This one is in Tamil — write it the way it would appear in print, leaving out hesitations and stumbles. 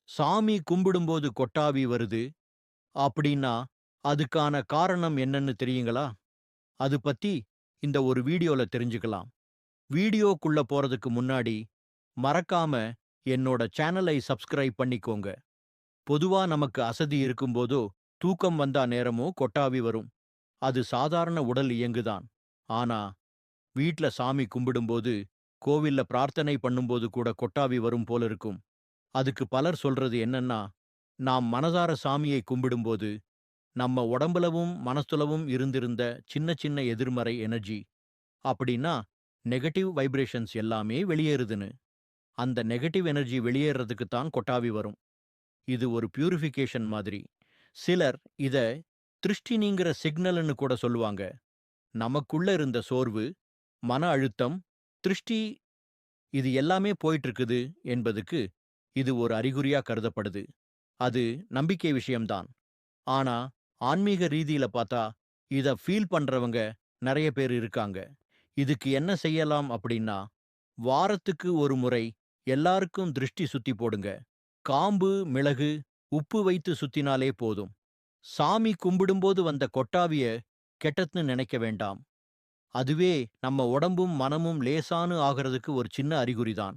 சாமி கும்பிடும்போது கொட்டாவி வருது அப்படின்னா அதுக்கான காரணம் என்னன்னு தெரியுங்களா? அது பத்தி இந்த ஒரு வீடியோல தெரிஞ்சுக்கலாம். வீடியோக்குள்ள போறதுக்கு முன்னாடி மறக்காம என்னோட சேனலை சப்ஸ்கிரைப் பண்ணிக்கோங்க. பொதுவா நமக்கு அசதி இருக்கும்போதோ தூக்கம் வந்தா நேரமோ கொட்டாவி வரும். அது சாதாரண உடல் இயங்குதான். ஆனா வீட்ல சாமி கும்பிடும்போது, கோவில்ல பிரார்த்தனை பண்ணும்போது கூட கொட்டாவி வரும் போல இருக்கும். அதுக்கு பலர் சொல்றது என்னன்னா, நாம் மனதார சாமியை கும்பிடும்போது நம்ம உடம்புலவும் மனசுலவும் இருந்திருந்த சின்ன சின்ன எதிர்மறை எனர்ஜி அப்படின்னா நெகட்டிவ் வைப்ரேஷன்ஸ் எல்லாமே வெளியேறுதுன்னு. அந்த நெகட்டிவ் எனர்ஜி வெளியேறதுக்கு தான் கொட்டாவி வரும். இது ஒரு பியூரிஃபிகேஷன் மாதிரி. சிலர் இத திருஷ்டி நீங்கிற சிக்னல்னு கூட சொல்லுவாங்க. நமக்குள்ள இருந்த சோர்வு, மன அழுத்தம், திருஷ்டி இது எல்லாமே போயிட்டு இருக்குது என்பதுக்கு இது ஒரு அறிகுறியா கருதப்படுது. அது நம்பிக்கை விஷயம்தான். ஆனா, ஆன்மீக ரீதியில பார்த்தா, இத ஃபீல் பண்றவங்க நெறைய பேர் இருக்காங்க. இதுக்கு என்ன செய்யலாம் அப்படின்னா, வாரத்துக்கு ஒரு முறை எல்லாருக்கும் திருஷ்டி சுத்தி போடுங்க. காம்பு, மிளகு, உப்பு வைத்து சுத்தினாலே போதும். சாமி கும்பிடும்போது வந்த கொட்டாவிய கெட்டத்ன்னு நினைக்க வேண்டாம். அதுவே நம்ம உடம்பும், மனமும் லேசானு ஆகுறதுக்கு ஒரு சின்ன அறிகுறிதான்.